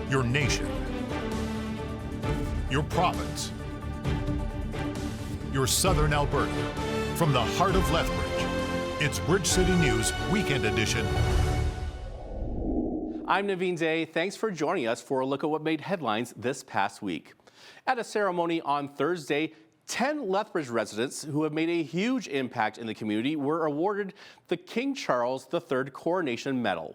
your nation, your province, your southern Alberta. From the heart of Lethbridge, it's Bridge City News Weekend Edition. I'm Naveen Day. Thanks for joining us for a look at what made headlines this past week. At a ceremony on Thursday, 10 Lethbridge residents who have made a huge impact in the community were awarded the King Charles III Coronation Medal.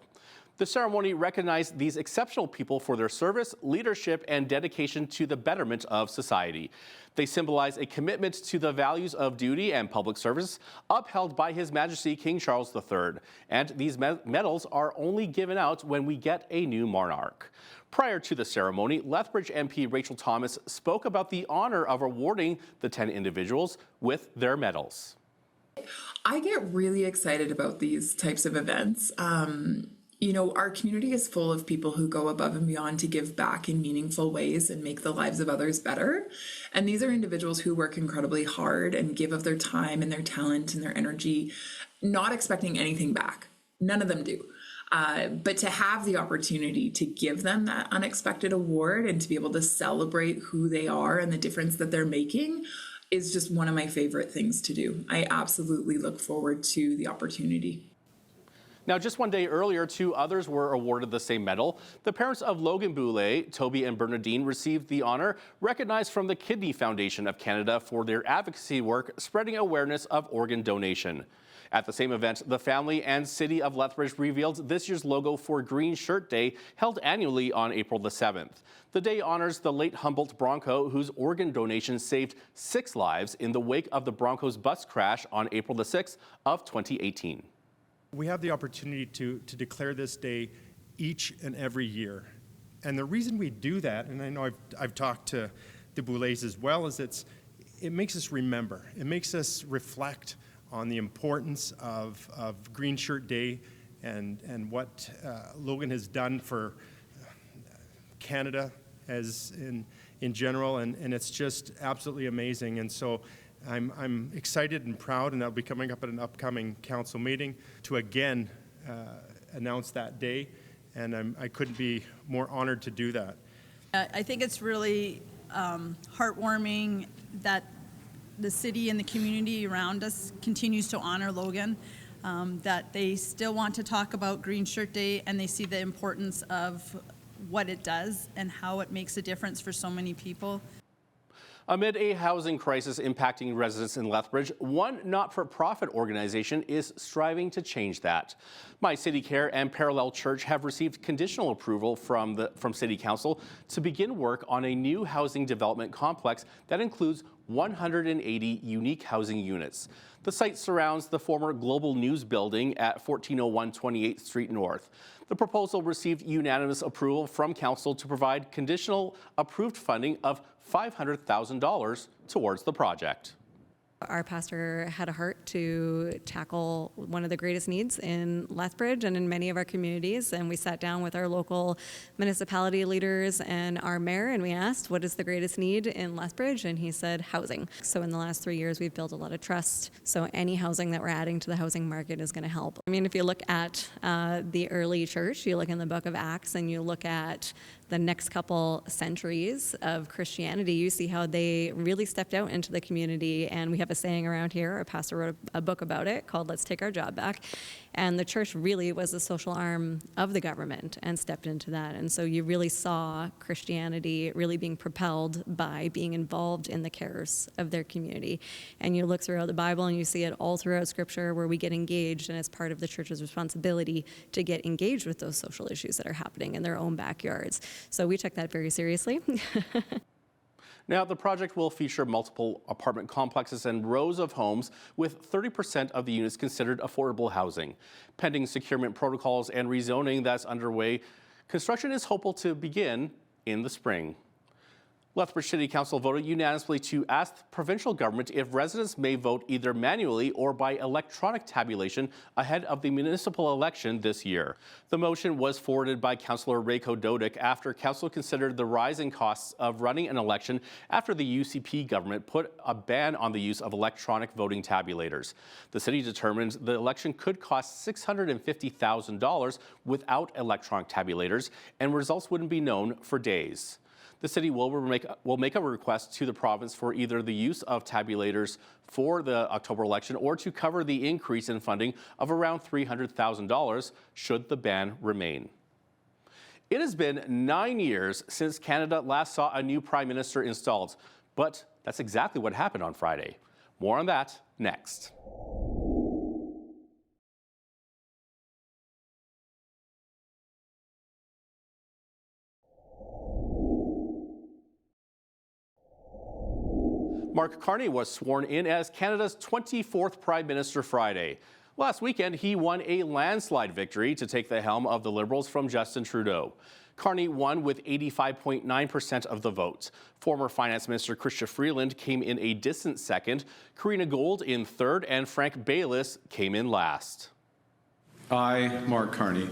The ceremony recognized these exceptional people for their service, leadership, and dedication to the betterment of society. They symbolize a commitment to the values of duty and public service upheld by His Majesty King Charles III. And these medals are only given out when we get a new monarch. Prior to the ceremony, Lethbridge MP Rachel Thomas spoke about the honor of awarding the 10 individuals with their medals. I get really excited about these types of events. You know, our community is full of people who go above and beyond to give back in meaningful ways and make the lives of others better. And these are individuals who work incredibly hard and give of their time and their talent and their energy, not expecting anything back. None of them do. But to have the opportunity to give them that unexpected award and to be able to celebrate who they are and the difference that they're making is just one of my favorite things to do. I absolutely look forward to the opportunity. Now, just one day earlier, 2 others were awarded the same medal. The parents of Logan Boulay, Toby and Bernadine, received the honor, recognized from the Kidney Foundation of Canada for their advocacy work spreading awareness of organ donation. At the same event, the family and city of Lethbridge revealed this year's logo for Green Shirt Day, held annually on April the 7th. The day honors the late Humboldt Bronco, whose organ donation saved 6 lives in the wake of the Broncos bus crash on April the 6th of 2018. We have the opportunity to declare this day each and every year. And the reason we do that, and I know I've talked to the Boulays as well, is it makes us remember. It makes us reflect on the importance of Green Shirt Day and what Logan has done for Canada as in general, and it's just absolutely amazing. And so I'm excited and proud, and I'll be coming up at an upcoming council meeting to again announce that day, and I couldn't be more honored to do that. I think it's really heartwarming that the city and the community around us continues to honor Logan, that they still want to talk about Green Shirt Day, and they see the importance of what it does and how it makes a difference for so many people. Amid a housing crisis impacting residents in Lethbridge, one not-for-profit organization is striving to change that. My City Care and Parallel Church have received conditional approval from City Council to begin work on a new housing development complex that includes 180 unique housing units. The site surrounds the former Global News building at 1401 28th Street North. The proposal received unanimous approval from Council to provide conditional approved funding of $500,000 towards the project. Our pastor had a heart to tackle one of the greatest needs in Lethbridge and in many of our communities, and we sat down with our local municipality leaders and our mayor, and we asked, what is the greatest need in Lethbridge? And he said, housing. So in the last 3 years, we've built a lot of trust, so any housing that we're adding to the housing market is going to help. I mean, if you look at the early church, you look in the book of Acts, and you look at the next couple centuries of Christianity, you see how they really stepped out into the community. And we have a saying around here, our pastor wrote a book about it called Let's Take Our Job Back. And the church really was the social arm of the government and stepped into that. And so you really saw Christianity really being propelled by being involved in the cares of their community. And you look throughout the Bible and you see it all throughout Scripture where we get engaged, and it's part of the church's responsibility to get engaged with those social issues that are happening in their own backyards. So we took that very seriously. Now, the project will feature multiple apartment complexes and rows of homes, with 30% of the units considered affordable housing. Pending securement protocols and rezoning that's underway, construction is hopeful to begin in the spring. Lethbridge City Council voted unanimously to ask the provincial government if residents may vote either manually or by electronic tabulation ahead of the municipal election this year. The motion was forwarded by Councillor Rayko Dodick after Council considered the rising costs of running an election after the UCP government put a ban on the use of electronic voting tabulators. The city determined the election could cost $650,000 without electronic tabulators, and results wouldn't be known for days. The city will make a request to the province for either the use of tabulators for the October election or to cover the increase in funding of around $300,000 should the ban remain. It has been 9 years since Canada last saw a new Prime Minister installed, but that's exactly what happened on Friday. More on that next. Mark Carney was sworn in as Canada's 24th Prime Minister Friday. Last weekend, he won a landslide victory to take the helm of the Liberals from Justin Trudeau. Carney won with 85.9% of the votes. Former Finance Minister Chrystia Freeland came in a distant second, Karina Gold in third, and Frank Baylis came in last. I, Mark Carney,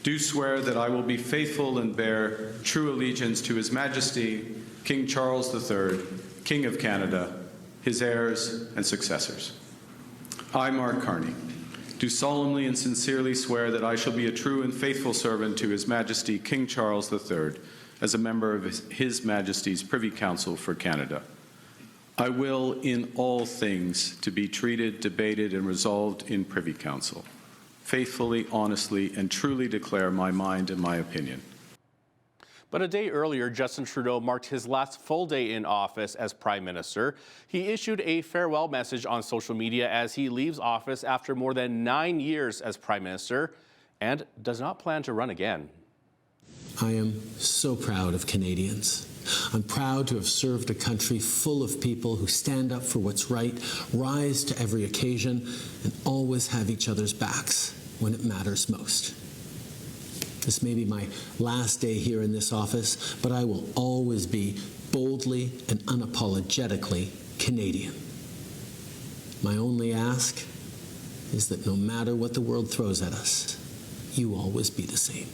do swear that I will be faithful and bear true allegiance to His Majesty, King Charles III, King of Canada, his heirs and successors. I, Mark Carney, do solemnly and sincerely swear that I shall be a true and faithful servant to His Majesty King Charles III as a member of His Majesty's Privy Council for Canada. I will, in all things, to be treated, debated, and resolved in Privy Council, faithfully, honestly, and truly declare my mind and my opinion. But a day earlier, Justin Trudeau marked his last full day in office as Prime Minister. He issued a farewell message on social media as he leaves office after more than 9 years as Prime Minister and does not plan to run again. I am so proud of Canadians. I'm proud to have served a country full of people who stand up for what's right, rise to every occasion, and always have each other's backs when it matters most. This may be my last day here in this office, but I will always be boldly and unapologetically Canadian. My only ask is that no matter what the world throws at us, you always be the same.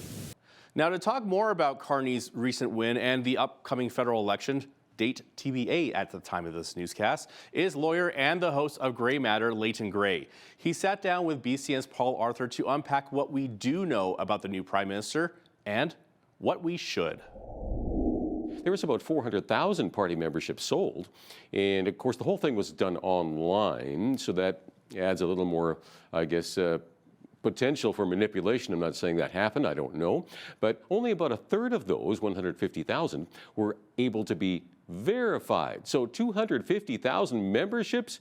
Now, to talk more about Carney's recent win and the upcoming federal election, date TBA at the time of this newscast, is lawyer and the host of Grey Matter, Leighton Grey. He sat down with BCN's Paul Arthur to unpack what we do know about the new Prime Minister and what we should. There was about 400,000 party memberships sold, and of course the whole thing was done online, so that adds a little more, I guess, potential for manipulation. I'm not saying that happened, I don't know, but only about a third of those 150,000 were able to be verified. So 250,000 memberships,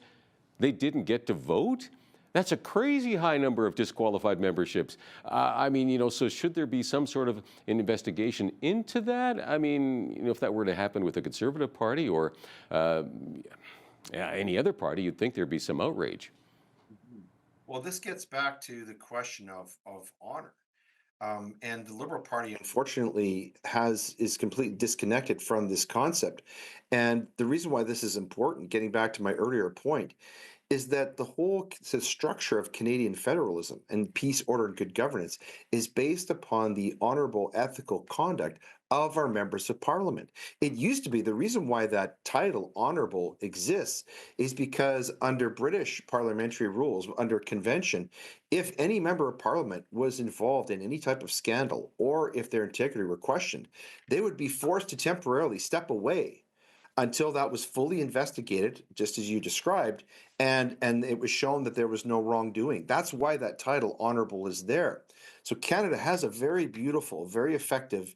they didn't get to vote? That's a crazy high number of disqualified memberships. I mean, you know, so should there be some sort of an investigation into that? I mean, you know, if that were to happen with the Conservative Party or any other party, you'd think there'd be some outrage. Well, this gets back to the question of honor. And the Liberal Party, unfortunately, is completely disconnected from this concept. And the reason why this is important, getting back to my earlier point, is that the whole structure of Canadian federalism and peace, order, and good governance is based upon the honorable, ethical conduct of our members of parliament. It used to be, the reason why that title, honorable, exists is because under British parliamentary rules, under convention, if any member of parliament was involved in any type of scandal or if their integrity were questioned, they would be forced to temporarily step away until that was fully investigated, just as you described, and it was shown that there was no wrongdoing. That's why that title, honorable, is there. So Canada has a very beautiful, very effective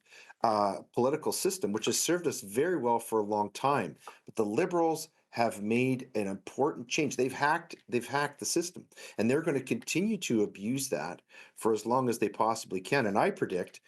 political system, which has served us very well for a long time. But the Liberals have made an important change. They've hacked the system, and they're going to continue to abuse that for as long as they possibly can. And I predict,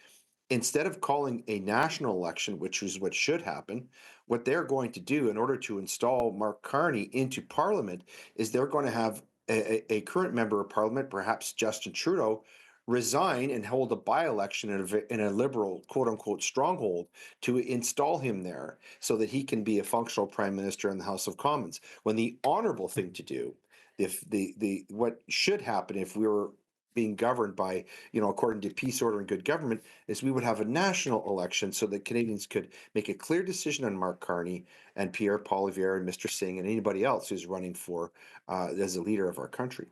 instead of calling a national election, which is what should happen, what they're going to do in order to install Mark Carney into Parliament is they're going to have a current member of Parliament, perhaps Justin Trudeau, resign and hold a by-election in a liberal quote-unquote stronghold to install him there so that he can be a functional prime minister in the House of Commons. When the honorable thing to do, if the what should happen if we were being governed by, according to peace, order, and good government, is we would have a national election so that Canadians could make a clear decision on Mark Carney and Pierre Poilievre and Mr. Singh and anybody else who's running for as a leader of our country.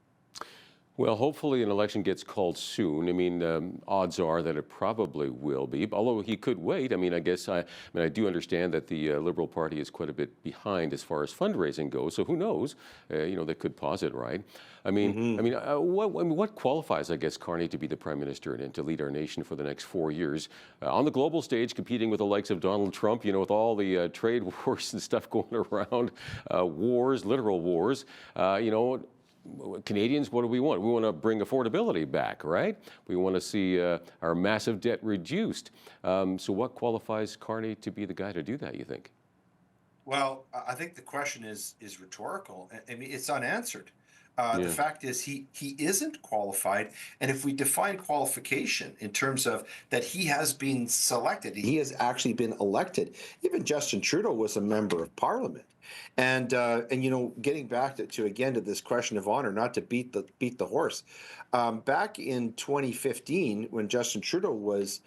Well, hopefully an election gets called soon. I mean, odds are that it probably will be, although he could wait. I mean, I do understand that the Liberal Party is quite a bit behind as far as fundraising goes, so who knows? They could pause it, right? What qualifies, I guess, Carney to be the Prime Minister and to lead our nation for the next 4 years? On the global stage, competing with the likes of Donald Trump, with all the trade wars and stuff going around, wars, literal wars, Canadians, what do we want? We want to bring affordability back, right? We want to see our massive debt reduced. So what qualifies Carney to be the guy to do that, you think? Well, I think the question is rhetorical. I mean, it's unanswered. The fact is he isn't qualified. And if we define qualification in terms of that he has been selected, he has actually been elected. Even Justin Trudeau was a member of Parliament. And getting back to this question of honor, not to beat the horse. Back in 2015, when Justin Trudeau was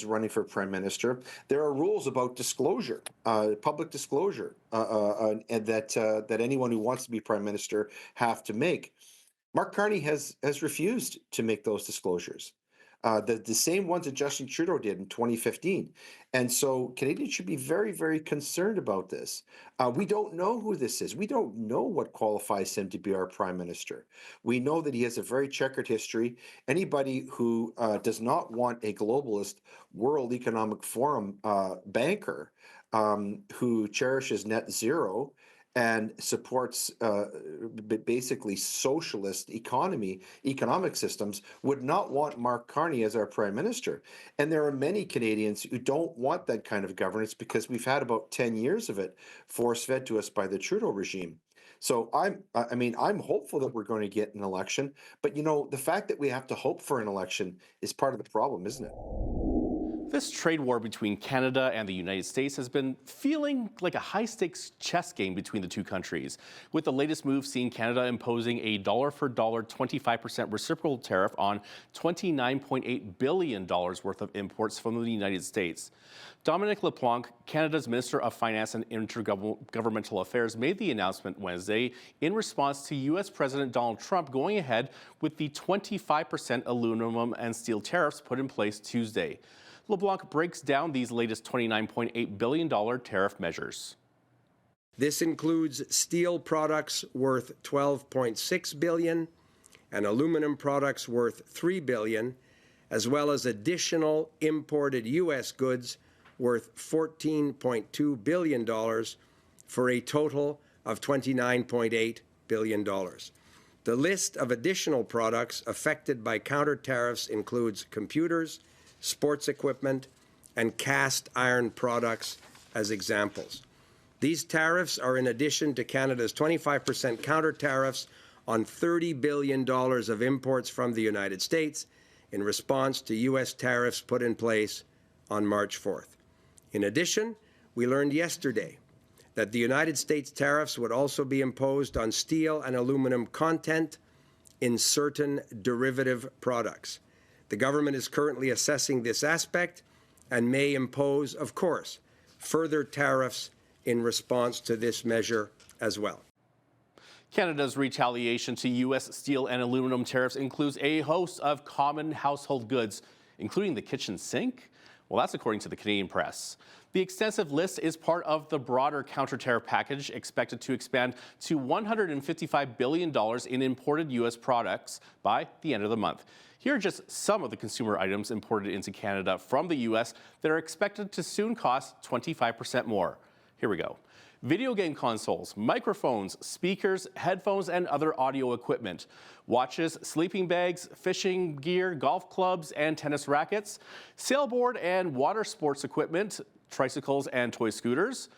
running for prime minister, there are rules about disclosure, public disclosure, and that anyone who wants to be prime minister have to make. Mark Carney has refused to make those disclosures. The same ones that Justin Trudeau did in 2015. And so Canadians should be very, very concerned about this. We don't know who this is. We don't know what qualifies him to be our prime minister. We know that he has a very checkered history. Anybody who does not want a globalist World Economic Forum banker who cherishes net zero and supports basically socialist economic systems would not want Mark Carney as our prime minister. And there are many Canadians who don't want that kind of governance because we've had about 10 years of it force-fed to us by the Trudeau regime. So I'm hopeful that we're going to get an election, but the fact that we have to hope for an election is part of the problem, isn't it? This trade war between Canada and the United States has been feeling like a high-stakes chess game between the two countries, with the latest move seeing Canada imposing a dollar-for-dollar 25% reciprocal tariff on $29.8 billion worth of imports from the United States. Dominic LePlanc, Canada's Minister of Finance and Intergovernmental Affairs, made the announcement Wednesday in response to U.S. President Donald Trump going ahead with the 25% aluminum and steel tariffs put in place Tuesday. LeBlanc breaks down these latest $29.8 billion tariff measures. This includes steel products worth $12.6 billion and aluminum products worth $3 billion, as well as additional imported U.S. goods worth $14.2 billion for a total of $29.8 billion. The list of additional products affected by counter-tariffs includes computers, sports equipment, and cast iron products as examples. These tariffs are in addition to Canada's 25% counter-tariffs on $30 billion of imports from the United States in response to U.S. tariffs put in place on March 4th. In addition, we learned yesterday that the United States tariffs would also be imposed on steel and aluminum content in certain derivative products. The government is currently assessing this aspect and may impose, of course, further tariffs in response to this measure as well. Canada's retaliation to U.S. steel and aluminum tariffs includes a host of common household goods, including the kitchen sink. Well, that's according to the Canadian press. The extensive list is part of the broader counter-tariff package expected to expand to $155 billion in imported U.S. products by the end of the month. Here are just some of the consumer items imported into Canada from the U.S. that are expected to soon cost 25% more. Here we go. Video game consoles, microphones, speakers, headphones, and other audio equipment. Watches, sleeping bags, fishing gear, golf clubs, and tennis rackets. Sailboard and water sports equipment, tricycles and toy scooters.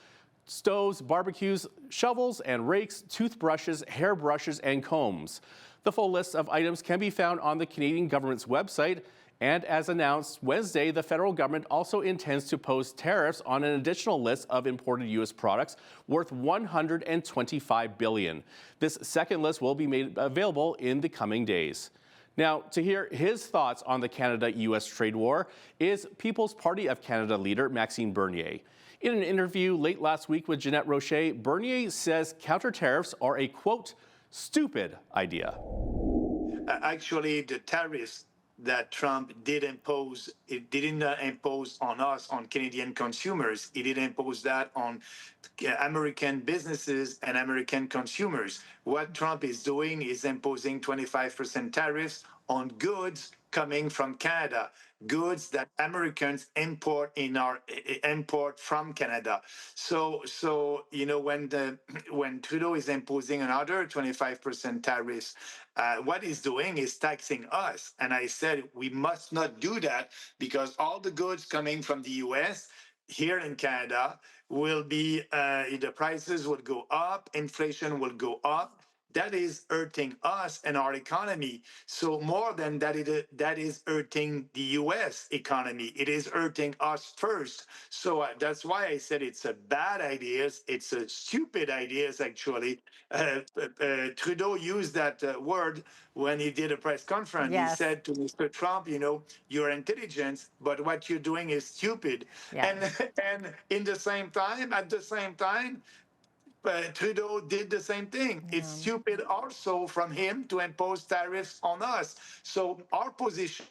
Stoves, barbecues, shovels and rakes, toothbrushes, hairbrushes, and combs. The full list of items can be found on the Canadian government's website. And as announced Wednesday, the federal government also intends to pose tariffs on an additional list of imported U.S. products worth $125 billion. This second list will be made available in the coming days. Now, to hear his thoughts on the Canada-U.S. trade war is People's Party of Canada leader Maxime Bernier. In an interview late last week with Jeanette Rocher, Bernier says counter-tariffs are a, quote, stupid idea. Actually, the tariffs that Trump did impose, it didn't impose on us, on Canadian consumers. It did impose that on American businesses and American consumers. What Trump is doing is imposing 25% tariffs on goods coming from Canada, goods that Americans import import from Canada. So you know, when Trudeau is imposing another 25% tariffs, what he's doing is taxing us. And I said we must not do that, because all the goods coming from the U.S. here in Canada will be the prices will go up, inflation will go up. That is hurting us and our economy. So more than that, that is hurting the U.S. economy. It is hurting us first. So that's why I said it's a bad idea. It's a stupid idea, actually. Trudeau used that word when he did a press conference. Yes. He said to Mr. Trump, you know, you're intelligent, but what you're doing is stupid. Yeah. And at the same time, Trudeau did the same thing. It's stupid also from him to impose tariffs on us. So our position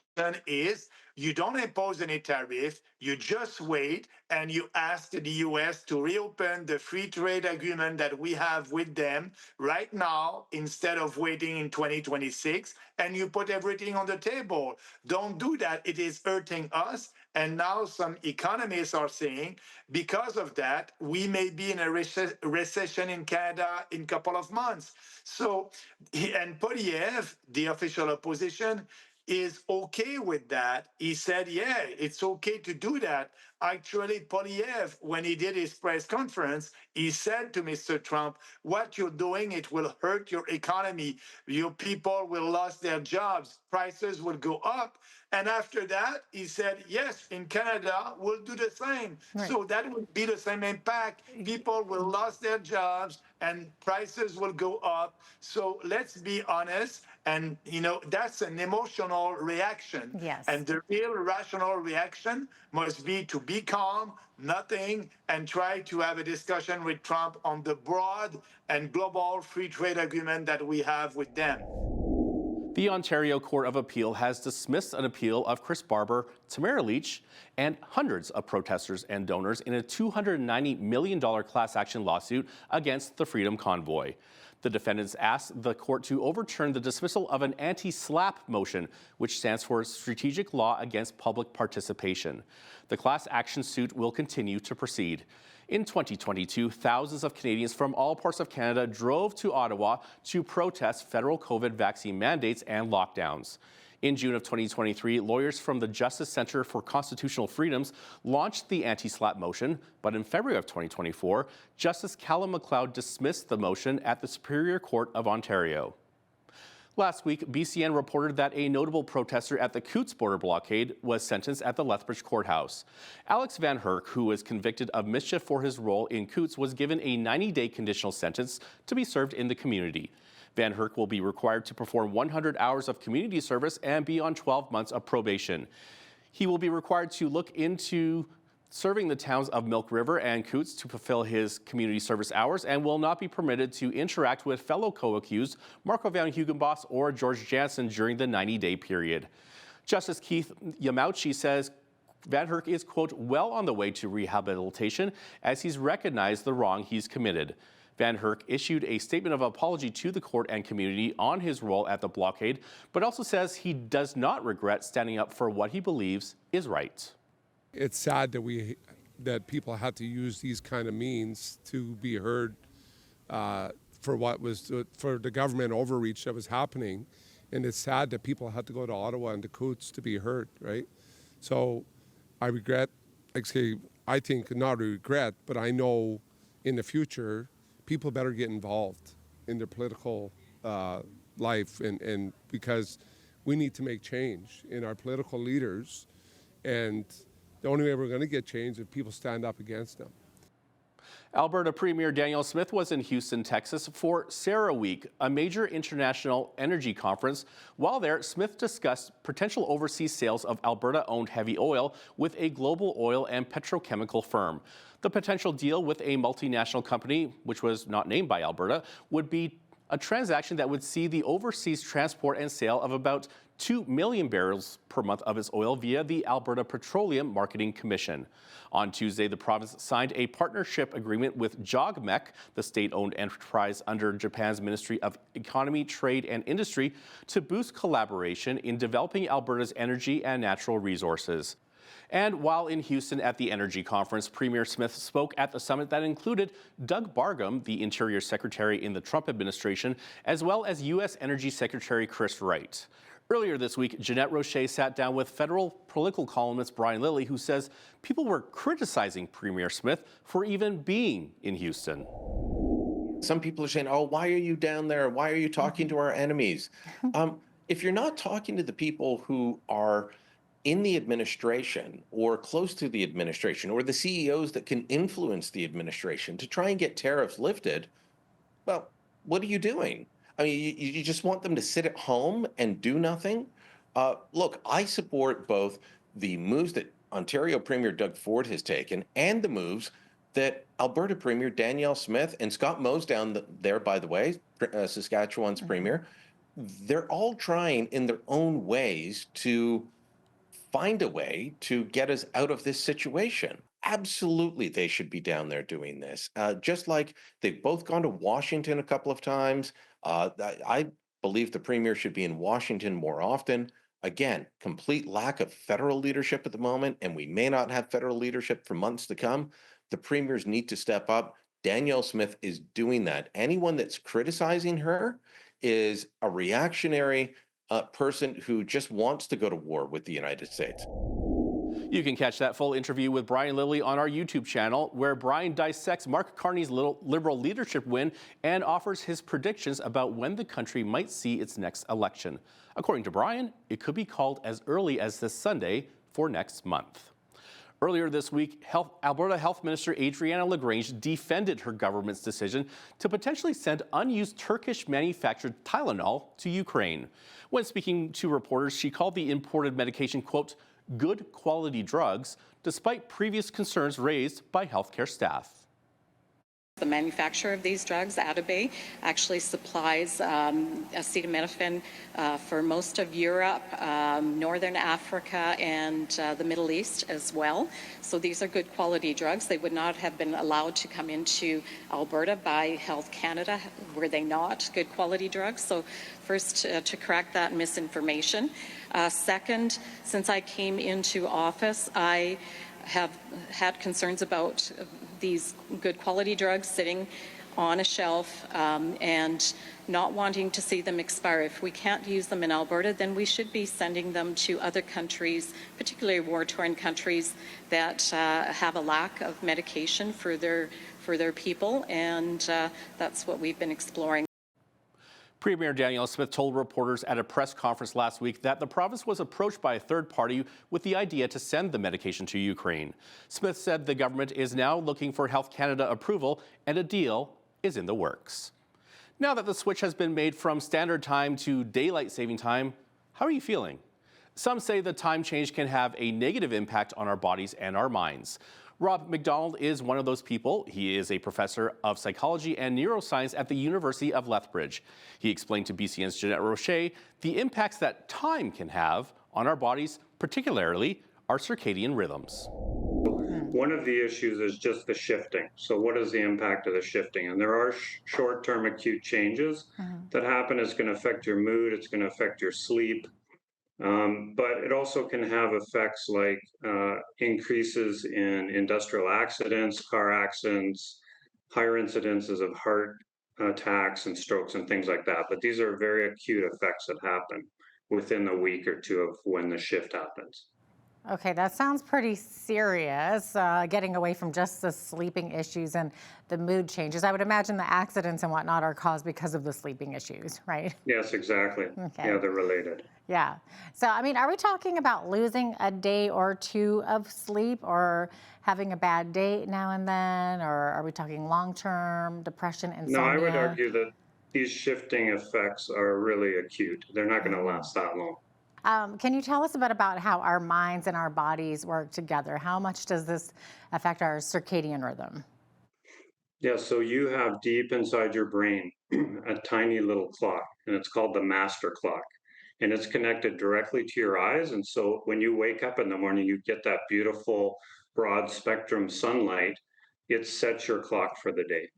is you don't impose any tariff, you just wait and you ask the US to reopen the free trade agreement that we have with them right now instead of waiting in 2026, and you put everything on the table. Don't do that. It is hurting us. And now some economists are saying because of that, we may be in a recession in Canada in a couple of months. So, and Poilievre, the official opposition, is okay with that. He said, yeah, it's okay to do that. Actually, Poilievre, when he did his press conference, he said to Mr. Trump, what you're doing, it will hurt your economy. Your people will lose their jobs. Prices will go up. And after that, he said, yes, in Canada, we'll do the same. Right. So that would be the same impact. People will lose their jobs and prices will go up. So let's be honest. And, you know, that's an emotional reaction. Yes. And the real rational reaction must be to be calm, nothing, and try to have a discussion with Trump on the broad and global free trade agreement that we have with them. The Ontario Court of Appeal has dismissed an appeal of Chris Barber, Tamara Leach, and hundreds of protesters and donors in a $290 million class action lawsuit against the Freedom Convoy. The defendants asked the court to overturn the dismissal of an anti-SLAPP motion, which stands for Strategic Law Against Public Participation. The class action suit will continue to proceed. In 2022, thousands of Canadians from all parts of Canada drove to Ottawa to protest federal COVID vaccine mandates and lockdowns. In June of 2023, lawyers from the Justice Centre for Constitutional Freedoms launched the anti-SLAPP motion, but in February of 2024, Justice Callum McLeod dismissed the motion at the Superior Court of Ontario. Last week, BCN reported that a notable protester at the Coutts border blockade was sentenced at the Lethbridge courthouse. Alex Van Herk, who was convicted of mischief for his role in Coutts, was given a 90-day conditional sentence to be served in the community. Van Herk will be required to perform 100 hours of community service and be on 12 months of probation. He will be required to look into serving the towns of Milk River and Coutts to fulfill his community service hours and will not be permitted to interact with fellow co-accused Marco Van Hugenbos or George Jansen during the 90-day period. Justice Keith Yamauchi says Van Herk is, quote, well on the way to rehabilitation as he's recognized the wrong he's committed. Van Herk issued a statement of apology to the court and community on his role at the blockade, but also says he does not regret standing up for what he believes is right. It's sad that people have to use these kind of means to be heard for the government overreach that was happening, and it's sad that people had to go to Ottawa and to Coutts to be heard, right? So I regret, I think not regret, but I know in the future people better get involved in their political life, and because we need to make change in our political leaders, and the only way we're going to get change is if people stand up against them. Alberta Premier Danielle Smith was in Houston, Texas for Sarah Week, a major international energy conference. While there, Smith discussed potential overseas sales of Alberta-owned heavy oil with a global oil and petrochemical firm. The potential deal with a multinational company, which was not named by Alberta, would be a transaction that would see the overseas transport and sale of about 2 million barrels per month of its oil via the Alberta Petroleum Marketing Commission. On Tuesday, the province signed a partnership agreement with JOGMEC, the state-owned enterprise under Japan's Ministry of Economy, Trade and Industry, to boost collaboration in developing Alberta's energy and natural resources. And while in Houston at the Energy Conference, Premier Smith spoke at the summit that included Doug Bargum, the Interior Secretary in the Trump administration, as well as U.S. Energy Secretary Chris Wright. Earlier this week, Jeanette Roche sat down with federal political columnist Brian Lilley, who says people were criticizing Premier Smith for even being in Houston. Some people are saying, oh, why are you down there? Why are you talking to our enemies? If you're not talking to the people who are in the administration or close to the administration or the CEOs that can influence the administration to try and get tariffs lifted, well, what are you doing? I mean, you just want them to sit at home and do nothing? Look, I support both the moves that Ontario Premier Doug Ford has taken and the moves that Alberta Premier Danielle Smith and Scott Moe's down there, by the way, Saskatchewan's Premier, they're all trying in their own ways to find a way to get us out of this situation. Absolutely, they should be down there doing this. Just like they've both gone to Washington a couple of times. I believe the Premier should be in Washington more often. Again, complete lack of federal leadership at the moment, and we may not have federal leadership for months to come. The Premiers need to step up. Danielle Smith is doing that. Anyone that's criticizing her is a reactionary person who just wants to go to war with the United States. You can catch that full interview with Brian Lilley on our YouTube channel, where Brian dissects Mark Carney's Liberal leadership win and offers his predictions about when the country might see its next election. According to Brian, it could be called as early as this Sunday for next month. Earlier this week, Alberta Health Minister Adriana LaGrange defended her government's decision to potentially send unused Turkish-manufactured Tylenol to Ukraine. When speaking to reporters, she called the imported medication, quote, good quality drugs, despite previous concerns raised by healthcare staff. The manufacturer of these drugs, AB, actually supplies acetaminophen for most of Europe, Northern Africa, and the Middle East as well. So these are good quality drugs. They would not have been allowed to come into Alberta by Health Canada were they not good quality drugs. So first, to correct that misinformation. Second, since I came into office, I have had concerns about these good quality drugs sitting on a shelf and not wanting to see them expire. If we can't use them in Alberta, then we should be sending them to other countries, particularly war-torn countries that have a lack of medication for their people, and that's what we've been exploring. Premier Danielle Smith told reporters at a press conference last week that the province was approached by a third party with the idea to send the medication to Ukraine. Smith said the government is now looking for Health Canada approval and a deal is in the works. Now that the switch has been made from standard time to daylight saving time, how are you feeling? Some say the time change can have a negative impact on our bodies and our minds. Rob McDonald is one of those people. He is a professor of psychology and neuroscience at the University of Lethbridge. He explained to BCN's Jeanette Roche the impacts that time can have on our bodies, particularly our circadian rhythms. One of the issues is just the shifting. So what is the impact of the shifting? And there are short-term acute changes that happen. It's going to affect your mood. It's going to affect your sleep. But it also can have effects like increases in industrial accidents, car accidents, higher incidences of heart attacks and strokes and things like that. But these are very acute effects that happen within a week or two of when the shift happens. Okay, that sounds pretty serious, getting away from just the sleeping issues and the mood changes. I would imagine the accidents and whatnot are caused because of the sleeping issues, right? Yes, exactly. Okay. Yeah, they're related. Yeah. So, I mean, are we talking about losing a day or two of sleep or having a bad day now and then? Or are we talking long-term depression, insomnia? No, I would argue that these shifting effects are really acute. They're not going to last that long. Can you tell us about how our minds and our bodies work together? How much does this affect our circadian rhythm? Yeah, so you have deep inside your brain a tiny little clock, and it's called the master clock. And it's connected directly to your eyes. And so when you wake up in the morning, you get that beautiful broad spectrum sunlight. It sets your clock for the day.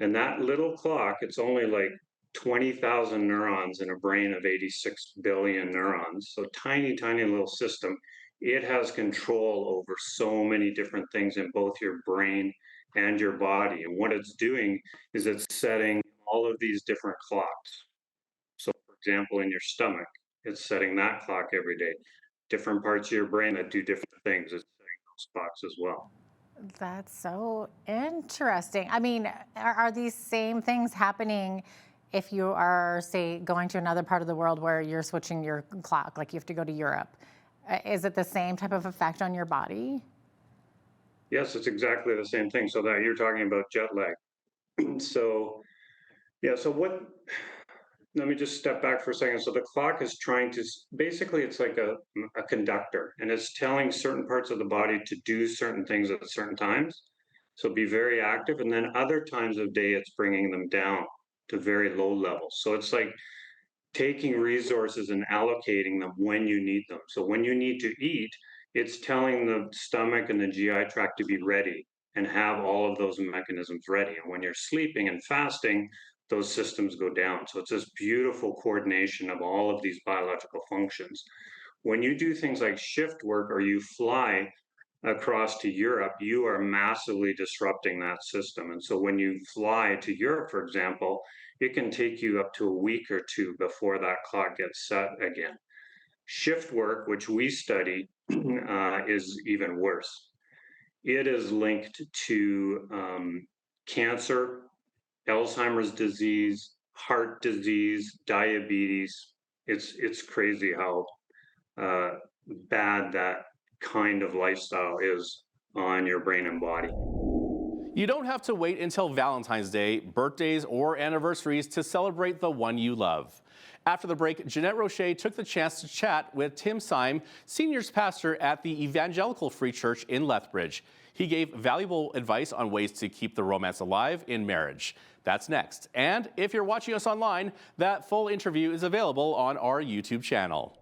And that little clock, it's only like 20,000 neurons in a brain of 86 billion neurons. So tiny, tiny little system. It has control over so many different things in both your brain and your body. And what it's doing is it's setting all of these different clocks. So for example, in your stomach, it's setting that clock every day. Different parts of your brain that do different things, it's setting those clocks as well. That's so interesting. I mean, are these same things happening if you are, say, going to another part of the world where you're switching your clock, like you have to go to Europe? Is it the same type of effect on your body? Yes, it's exactly the same thing. So that you're talking about jet lag. So, yeah, so let me just step back for a second. So the clock is trying to, basically it's like a conductor, and it's telling certain parts of the body to do certain things at certain times. So be very active, and then other times of day, it's bringing them down to very low levels. So it's like taking resources and allocating them when you need them. So when you need to eat, it's telling the stomach and the GI tract to be ready and have all of those mechanisms ready. And when you're sleeping and fasting, those systems go down. So it's this beautiful coordination of all of these biological functions. When you do things like shift work or you fly across to Europe, you are massively disrupting that system. And so when you fly to Europe, for example, it can take you up to a week or two before that clock gets set again. Shift work, which we study, is even worse. It is linked to cancer, Alzheimer's disease, heart disease, diabetes. It's crazy how bad that kind of lifestyle is on your brain and body. You don't have to wait until Valentine's Day, birthdays, or anniversaries to celebrate the one you love. After the break, Jeanette Roche took the chance to chat with Tim Syme, seniors pastor at the Evangelical Free Church in Lethbridge. He gave valuable advice on ways to keep the romance alive in marriage. That's next. And if you're watching us online, that full interview is available on our YouTube channel.